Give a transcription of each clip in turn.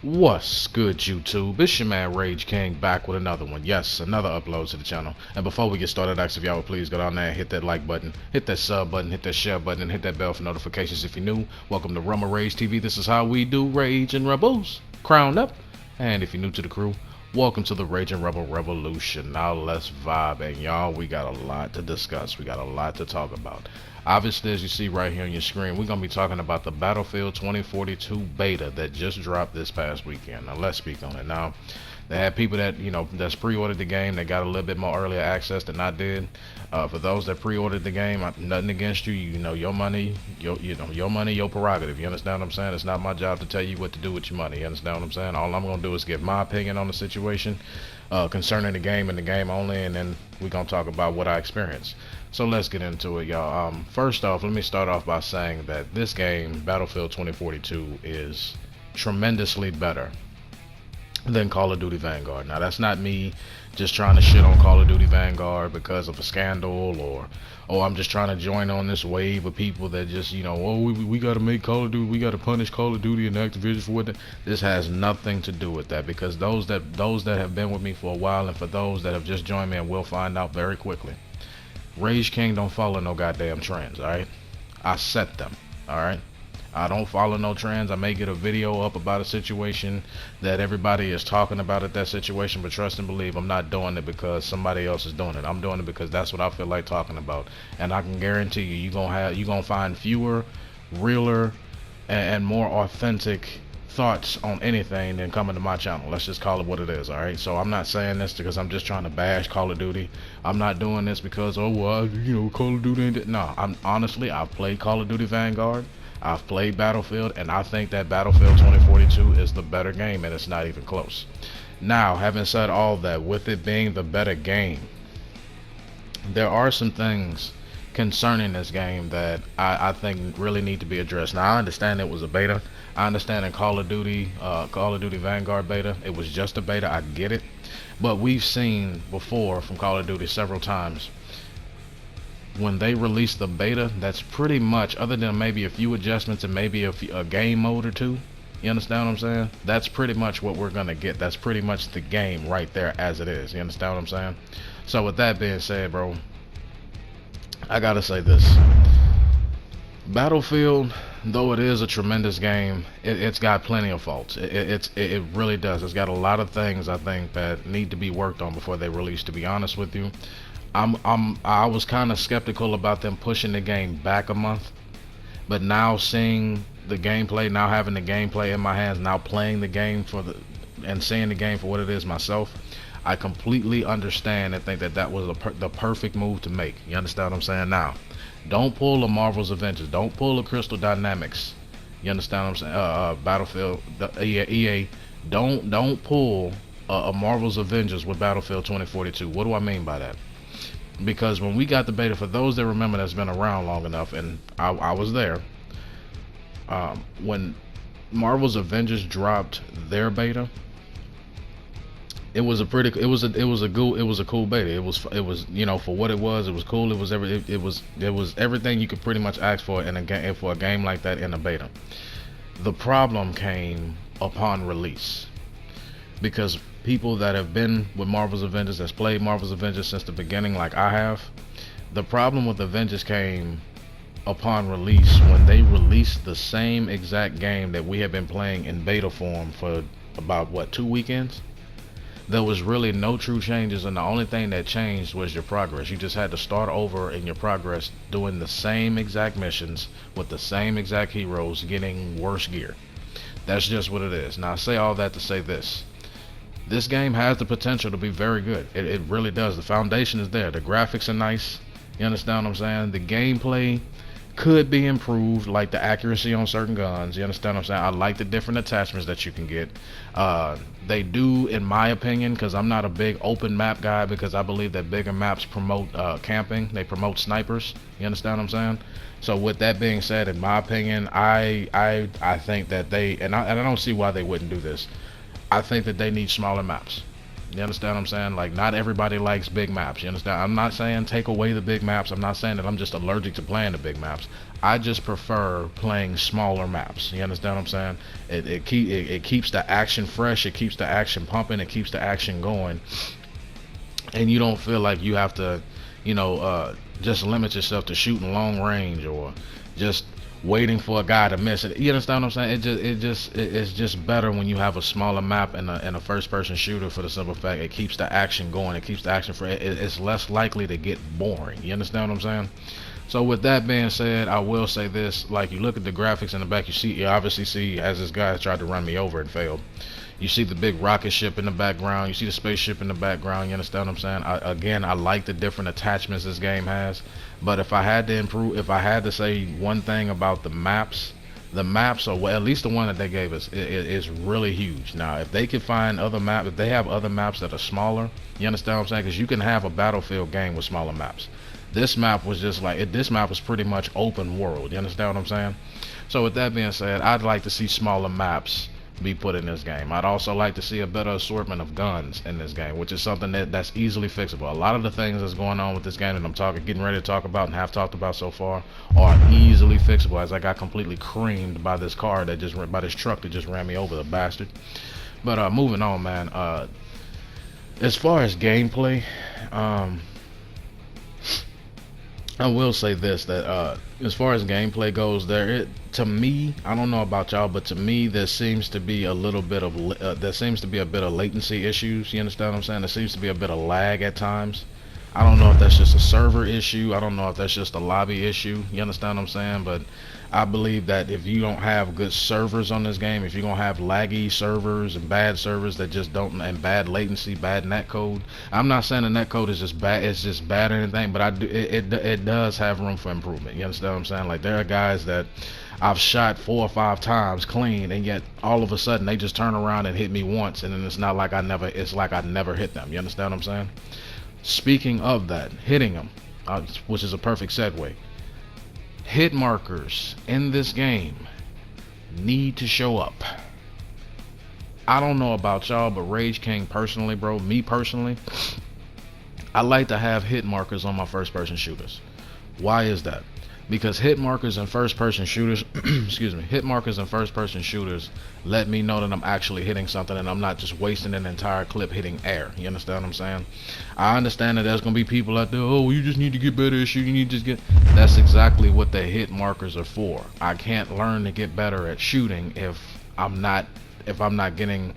What's good, YouTube? It's your man Rage King back with another one. Yes, another upload to the channel. And before we get started, ask if y'all would please go down there and hit that like button, hit that sub button, hit that share button, and hit that bell for notifications if you're new. Welcome to Rumble Rage TV. This is how we do Rage and Rebels. Crowned up. And if you're new to the crew, welcome to the Rage and Rebel Revolution. Now let's vibe. And y'all, we got a lot to discuss. We got a lot to talk about. Obviously, as you see right here on your screen, we're going to be talking about the Battlefield 2042 beta that just dropped this past weekend. Now, let's speak on it. Now, they had people that, that's pre-ordered the game that got a little bit more earlier access than I did. For those that pre-ordered the game, nothing against you. Your money, your money, your prerogative. You understand what I'm saying? It's not my job to tell you what to do with your money. You understand what I'm saying? All I'm going to do is give my opinion on the situation concerning the game and the game only, and then we're going to talk about what I experienced. So let's get into it, y'all. First off, let me start off by saying that this game, Battlefield 2042, is tremendously better than Call of Duty Vanguard. Now, that's not me just trying to shit on Call of Duty Vanguard because of a scandal, or I'm just trying to join on this wave of people that just, we got to make Call of Duty, we got to punish Call of Duty and Activision for what. This has nothing to do with that, because those that have been with me for a while, and for those that have just joined me, and will find out very quickly, Rage King don't follow no goddamn trends, alright? I set them, alright? I don't follow no trends. I may get a video up about a situation that everybody is talking about at that situation, but trust and believe, I'm not doing it because somebody else is doing it. I'm doing it because that's what I feel like talking about. And I can guarantee you, you're gonna find fewer, realer, and more authentic thoughts on anything than coming to my channel. Let's just call it what it is. All right, so I'm not saying this because I'm just trying to bash Call of Duty. I'm not doing this because Call of Duty ain't. No, I've played Call of Duty Vanguard, I've played Battlefield, and I think that Battlefield 2042 is the better game, and it's not even close. Now, having said all that, with it being the better game, there are some things concerning this game that I think really need to be addressed. Now, I understand it was a beta. I understand in Call of Duty Vanguard beta, it was just a beta. I get it. But we've seen before from Call of Duty several times, when they release the beta, that's pretty much, other than maybe a few adjustments and maybe a game mode or two, you understand what I'm saying? That's pretty much what we're going to get. That's pretty much the game right there as it is. You understand what I'm saying? So with that being said, bro, I gotta say this. Battlefield, though it is a tremendous game, it's got plenty of faults. It really does. It's got a lot of things I think that need to be worked on before they release, to be honest with you. I was kind of skeptical about them pushing the game back a month, but now seeing the gameplay, now having the gameplay in my hands, now playing the game and seeing the game for what it is myself, I completely understand and think that was the perfect move to make. You understand what I'm saying? Now, don't pull a Marvel's Avengers. Don't pull a Crystal Dynamics. You understand what I'm saying? Battlefield, EA. Don't pull a Marvel's Avengers with Battlefield 2042. What do I mean by that? Because when we got the beta, for those that remember that's been around long enough, and I was there, when Marvel's Avengers dropped their beta, it was a cool beta. It was for what it was cool. It was everything you could pretty much ask for in a game, for a game like that in a beta. The problem came upon release, because people that have been with Marvel's Avengers, that's played Marvel's Avengers since the beginning, like I have, the problem with Avengers came upon release when they released the same exact game that we have been playing in beta form for about 2 weekends. There was really no true changes, and the only thing that changed was your progress. You just had to start over in your progress, doing the same exact missions with the same exact heroes, getting worse gear. That's just what it is. Now, I say all that to say this. This game has the potential to be very good. It really does. The foundation is there. The graphics are nice. You understand what I'm saying? The gameplay could be improved, like the accuracy on certain guns. You understand what I'm saying? I like the different attachments that you can get. They do, in my opinion, because I'm not a big open map guy, because I believe that bigger maps promote camping. They promote snipers. You understand what I'm saying? So with that being said, in my opinion, I think that I don't see why they wouldn't do this. I think that they need smaller maps. You understand what I'm saying? Like, not everybody likes big maps. You understand? I'm not saying take away the big maps. I'm not saying that I'm just allergic to playing the big maps. I just prefer playing smaller maps. You understand what I'm saying? It keeps the action fresh. It keeps the action pumping. It keeps the action going. And you don't feel like you have to, just limit yourself to shooting long range or just waiting for a guy to miss it. You understand what I'm saying? It's just better when you have a smaller map and a first person shooter, for the simple fact it keeps the action going. It keeps the action fresh. It's less likely to get boring. You understand what I'm saying? So with that being said, I will say this: like, you look at the graphics in the back, you obviously see, as this guy tried to run me over and failed. You see the big rocket ship in the background. You see the spaceship in the background. You understand what I'm saying? I like the different attachments this game has. But if I had to say one thing about the maps, or well, at least the one that they gave us, is really huge. Now, if they could find other maps, if they have other maps that are smaller, you understand what I'm saying? Because you can have a Battlefield game with smaller maps. This map was just like this map was pretty much open world. You understand what I'm saying? So with that being said, I'd like to see smaller maps be put in this game. I'd also like to see a better assortment of guns in this game, which is something that's easily fixable. A lot of the things that's going on with this game that I'm getting ready to talk about and have talked about so far are easily fixable, as I got completely creamed by this truck that just ran me over, the bastard. But moving on, man. As far as gameplay, I will say this, that as far as gameplay goes, to me, I don't know about y'all, but to me, there seems to be a bit of latency issues. You understand what I'm saying? There seems to be a bit of lag at times. I don't know if that's just a server issue. I don't know if that's just a lobby issue. You understand what I'm saying? But I believe that if you don't have good servers on this game, if you're gonna have laggy servers and bad servers that just don't, and bad latency, bad netcode. I'm not saying the netcode is just bad. It's just bad or anything, but it does have room for improvement. You understand what I'm saying? Like, there are guys that I've shot 4 or 5 times clean, and yet all of a sudden they just turn around and hit me once, and then it's like I never hit them. You understand what I'm saying? Speaking of that, hitting them, which is a perfect segue. Hit markers in this game need to show up. I don't know about y'all, but Rage King personally, bro, me personally, I like to have hit markers on my first person shooters. Why is that? Because hit markers in first person shooters hit markers in first person shooters let me know that I'm actually hitting something and I'm not just wasting an entire clip hitting air. You understand what I'm saying? I understand that there's gonna be people out there, oh, you just need to get better at shooting, you just get. That's exactly what the hit markers are for. I can't learn to get better at shooting if I'm not getting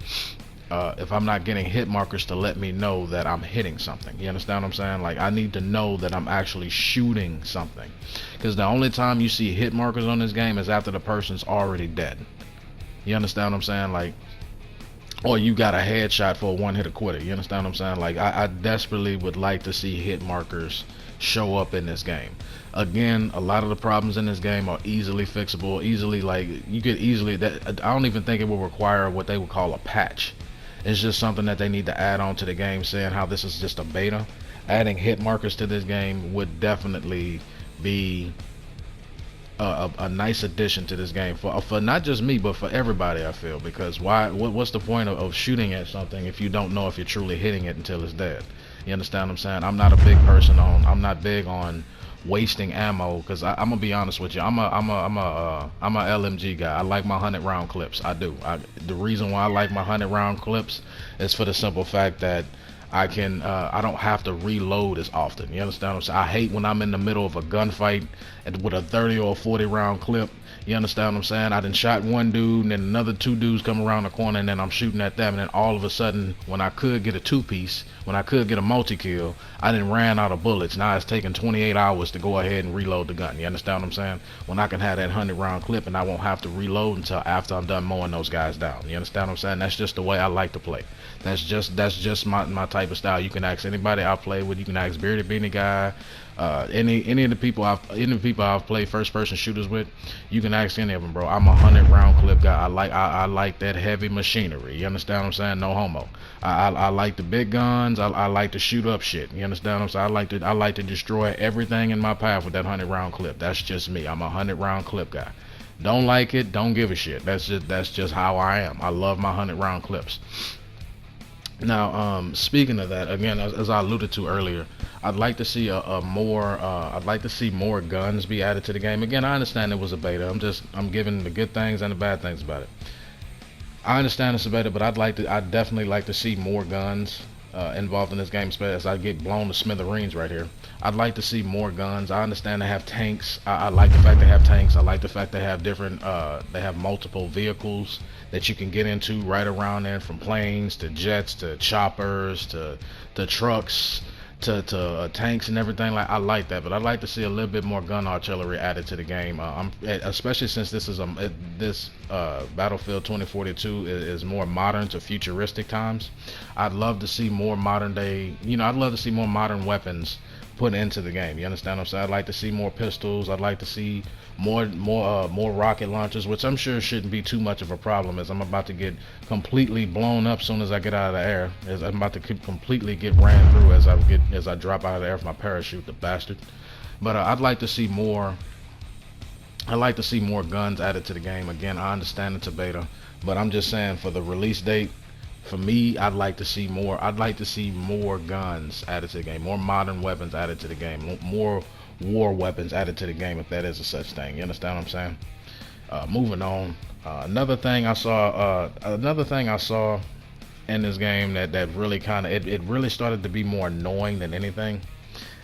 hit markers to let me know that I'm hitting something. You understand what I'm saying? Like, I need to know that I'm actually shooting something, because the only time you see hit markers on this game is after the person's already dead. You understand what I'm saying? Like, or you got a headshot for a one-hitter quitter. You understand what I'm saying? Like, I desperately would like to see hit markers show up in this game. Again, a lot of the problems in this game are easily fixable. I don't even think it will require what they would call a patch. It's just something that they need to add on to the game, saying how this is just a beta. Adding hit markers to this game would definitely be a nice addition to this game for not just me, but for everybody, I feel. Because what's the point of shooting at something if you don't know if you're truly hitting it until it's dead? You understand what I'm saying? I'm not big on wasting ammo, because I'm gonna be honest with you. I'm a LMG guy. I like my 100-round clips. I do. The reason why I like my 100-round clips is for the simple fact that I don't have to reload as often. You understand what I'm saying? I hate when I'm in the middle of a gunfight and with a 30 or 40-round clip. You understand what I'm saying? I done shot one dude, and then another 2 dudes come around the corner, and then I'm shooting at them, and then all of a sudden, when I could get a 2-piece, when I could get a multi-kill, I done ran out of bullets. Now it's taking 28 hours to go ahead and reload the gun. You understand what I'm saying? When I can have that 100-round clip, and I won't have to reload until after I'm done mowing those guys down. You understand what I'm saying? That's just the way I like to play. That's just my type of style. You can ask anybody I play with. You can ask Bearded Beanie Guy, any of the people I've played first person shooters with. You can ask any of them, bro. I'm a 100-round clip guy. I like that heavy machinery. You understand what I'm saying? No homo. I like the big guns. I like to shoot up shit. You understand what I'm saying? I like to destroy everything in my path with that 100-round clip. That's just me. I'm a 100-round clip guy. Don't like it, don't give a shit. That's just how I am. I love my 100-round clips. Now, speaking of that, again, as I alluded to earlier, I'd like to see a more, I'd like to see more guns be added to the game. Again, I understand it was a beta. I'm giving the good things and the bad things about it. I understand it's a beta, but I'd definitely like to see more guns involved in this game, especially as I get blown to smithereens right here. I'd like to see more guns. I understand they have tanks. I like the fact they have tanks. I like the fact they have different, they have multiple vehicles that you can get into right around there, from planes to jets to choppers to trucks to tanks and everything. Like, I like that, but I'd like to see a little bit more gun artillery added to the game. Especially since this Battlefield 2042 is more modern to futuristic times. I'd love to see more modern day. I'd love to see more modern weapons put into the game. You understand what I'm saying? I'd like to see more pistols. I'd like to see more rocket launchers, which I'm sure shouldn't be too much of a problem, as I'm about to get completely blown up soon as I get out of the air. As I'm about to completely get ran through as I drop out of the air with my parachute, the bastard. But I'd like to see more. I'd like to see more guns added to the game. Again, I understand it's a beta, but I'm just saying, for the release date, for me, I'd like to see more. I'd like to see more guns added to the game, more modern weapons added to the game, more war weapons added to the game, if that is a such thing. You understand what I'm saying? Moving on. Another thing I saw in this game that really kind of it really started to be more annoying than anything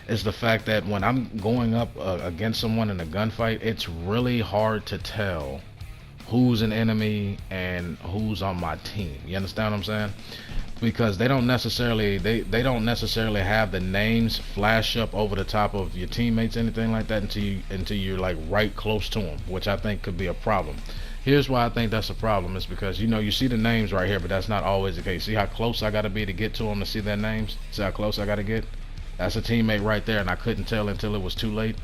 is the fact that when I'm going up against someone in a gunfight, it's really hard to tell who's an enemy and who's on my team. You understand what I'm saying? Because they don't necessarily have the names flash up over the top of your teammates, anything like that, until you're like right close to them, which I think could be a problem. Here's why I think that's a problem: is because you see the names right here, but that's not always the case. See how close I got to be to get to them to see their names? See how close I got to get? That's a teammate right there, and I couldn't tell until it was too late.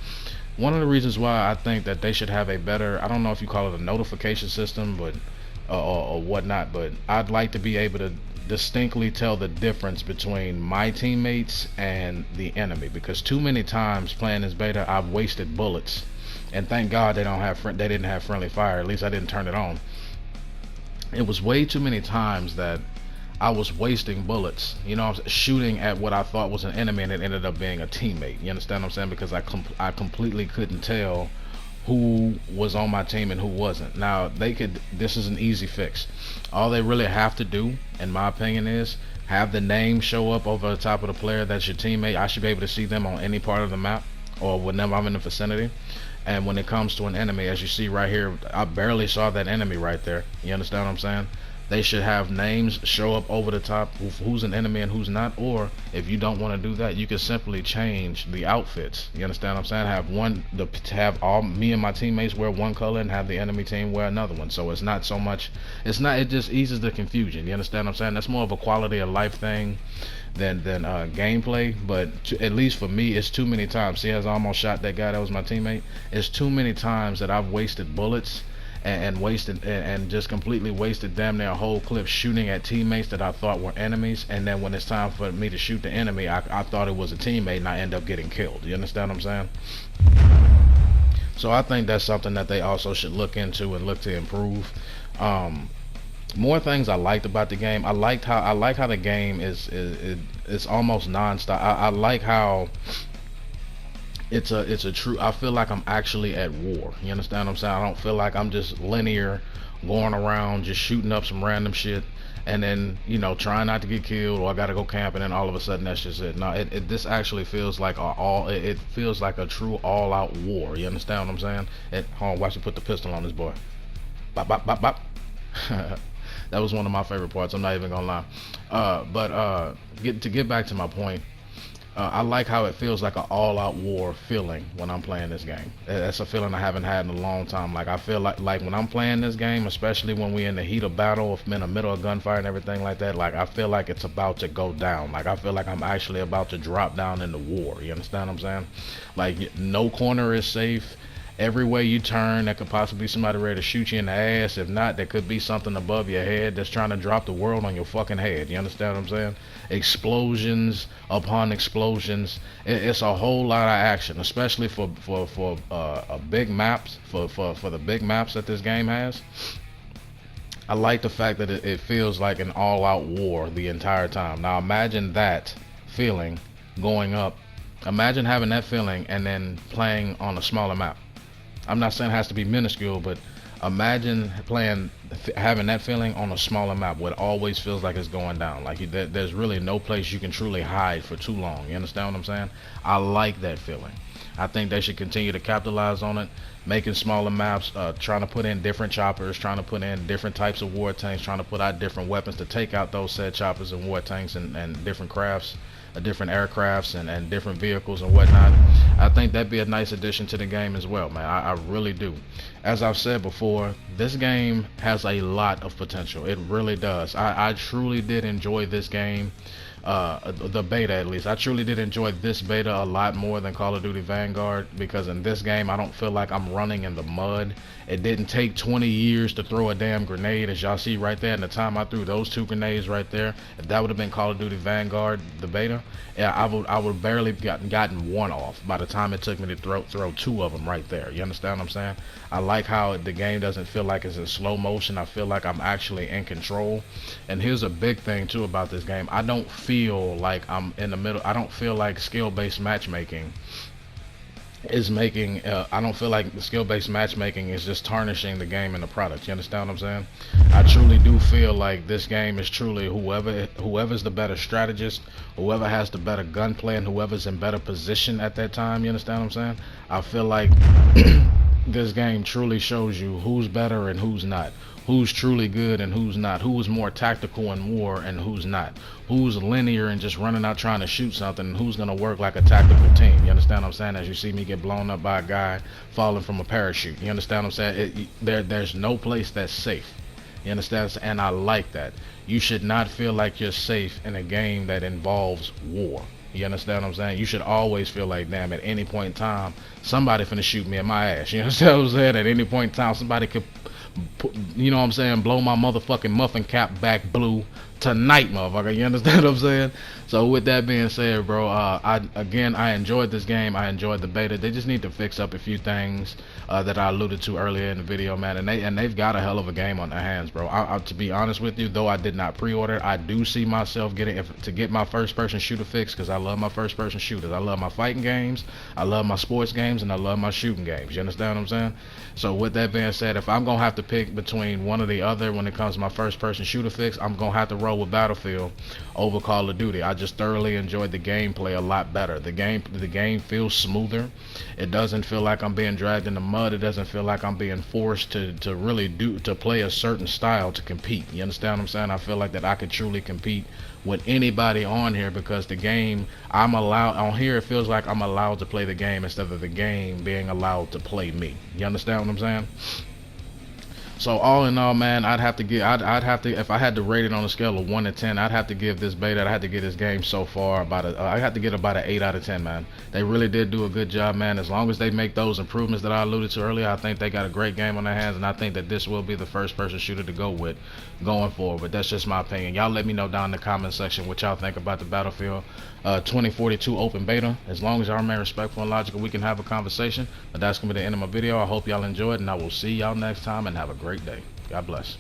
One of the reasons why I think that they should have a better, I don't know if you call it a notification system, but or whatnot, but I'd like to be able to distinctly tell the difference between my teammates and the enemy, because too many times playing this beta, I've wasted bullets, and thank God they didn't have friendly fire. At least I didn't turn it on. It was way too many times that I was wasting bullets, shooting at what I thought was an enemy, and it ended up being a teammate. You understand what I'm saying? Because I completely couldn't tell who was on my team and who wasn't. Now, this is an easy fix. All they really have to do, in my opinion, is have the name show up over the top of the player that's your teammate. I should be able to see them on any part of the map or whenever I'm in the vicinity. And when it comes to an enemy, as you see right here, I barely saw that enemy right there. You understand what I'm saying? They should have names show up over the top, who's an enemy and who's not. Or if you don't want to do that, you can simply change the outfits. You understand what I'm saying? Have all me and my teammates wear one color and have the enemy team wear another one. So it's not so much. It just eases the confusion. You understand what I'm saying? That's more of a quality of life thing than gameplay. But at least for me, it's too many times. See, as I almost shot that guy that was my teammate. It's too many times that I've wasted bullets and just completely wasted damn near a whole clip shooting at teammates that I thought were enemies, and then when it's time for me to shoot the enemy, I thought it was a teammate, and I end up getting killed. You understand what I'm saying? So I think that's something that they also should look into and look to improve. More things I liked about the game. I like how the game is almost non-stop. I like how it's a true, I feel like I'm actually at war. You understand what I'm saying? I don't feel like I'm just linear going around just shooting up some random shit and then trying not to get killed, or I gotta go camp, and then all of a sudden that's just it. No, this actually feels like it feels like a true all-out war. You understand what I'm saying? Hold on, watch me put the pistol on this boy. Bop bop bop bop. That was one of my favorite parts, I'm not even gonna lie. But get back to my point. I like how it feels like an all-out war feeling when I'm playing this game. That's a feeling I haven't had in a long time. Like, I feel like when I'm playing this game, especially when we're in the heat of battle, if I'm in the middle of gunfire and everything like that, like, I feel like it's about to go down. Like, I feel like I'm actually about to drop down in the war. You understand what I'm saying? Like, no corner is safe. Every way you turn, there could possibly be somebody ready to shoot you in the ass. If not, there could be something above your head that's trying to drop the world on your fucking head. You understand what I'm saying? Explosions upon explosions. It's a whole lot of action, especially for big maps, for the big maps that this game has. I like the fact that it feels like an all-out war the entire time. Now imagine that feeling going up. Imagine having that feeling and then playing on a smaller map. I'm not saying it has to be minuscule, but imagine having that feeling on a smaller map where it always feels like it's going down. Like there's really no place you can truly hide for too long. You understand what I'm saying? I like that feeling. I think they should continue to capitalize on it, making smaller maps, trying to put in different choppers, trying to put in different types of war tanks, trying to put out different weapons to take out those said choppers and war tanks and different crafts, different aircrafts and different vehicles and whatnot. I think that'd be a nice addition to the game as well, man. I really do. As I've said before, this game has a lot of potential. It really does. I truly did enjoy this game. The beta, at least I truly did enjoy this beta a lot more than Call of Duty Vanguard, because in this game I don't feel like I'm running in the mud. It didn't take 20 years to throw a damn grenade, as y'all see right there. And the time I threw those 2 grenades right there, if that would have been Call of Duty Vanguard, the beta, yeah, I would barely gotten 1 off by the time it took me to throw 2 of them right there. You understand what I'm saying? I like how the game doesn't feel like it's in slow motion. I feel like I'm actually in control. And here's a big thing too about this game. I don't feel like I'm in the middle. I don't feel like skill-based matchmaking is making I don't feel like the skill-based matchmaking is just tarnishing the game and the product. You understand what I'm saying? I truly do feel like this game is truly whoever's the better strategist, whoever has the better gunplay, and whoever's in better position at that time. You understand what I'm saying? I feel like this game truly shows you who's better and who's not, who's truly good and who's not, who's more tactical in war and who's not, who's linear and just running out trying to shoot something, and who's gonna work like a tactical team. You understand what I'm saying? As you see me get blown up by a guy falling from a parachute. You understand what I'm saying? There's no place that's safe. You understand? And I like that. You should not feel like you're safe in a game that involves war. You understand what I'm saying? You should always feel like, damn, at any point in time, somebody finna shoot me in my ass. You understand what I'm saying? At any point in time, somebody could, you know what I'm saying, blow my motherfucking muffin cap back blue tonight, motherfucker. You understand what I'm saying? So with that being said, bro, I enjoyed this game. I enjoyed the beta. They just need to fix up a few things that I alluded to earlier in the video, man. And they've got a hell of a game on their hands, bro. To be honest with you, though I did not pre-order, I do see myself to get my first-person shooter fix, because I love my first-person shooters. I love my fighting games, I love my sports games, and I love my shooting games. You understand what I'm saying? So with that being said, if I'm gonna have to pick between one or the other when it comes to my first-person shooter fix, I'm gonna have to roll with Battlefield over Call of Duty. I just thoroughly enjoyed the gameplay a lot better. The game feels smoother. It doesn't feel like I'm being dragged in the mud. It doesn't feel like I'm being forced to play a certain style to compete. You understand what I'm saying? I feel like that I could truly compete with anybody on here, because the game, I'm allowed on here, it feels like I'm allowed to play the game instead of the game being allowed to play me. You understand what I'm saying? So all in all, man, I'd have to, if I had to rate it on a scale of 1 to 10, I'd have to give this beta, I'd have to give this game so far I had to get about an 8 out of 10, man. They really did do a good job, man. As long as they make those improvements that I alluded to earlier, I think they got a great game on their hands, and I think that this will be the first person shooter to go with going forward. But that's just my opinion. Y'all let me know down in the comment section what y'all think about the Battlefield 2042 open beta. As long as y'all remain respectful and logical, we can have a conversation. But that's gonna be the end of my video. I hope y'all enjoyed, and I will see y'all next time, and have a great day. God bless.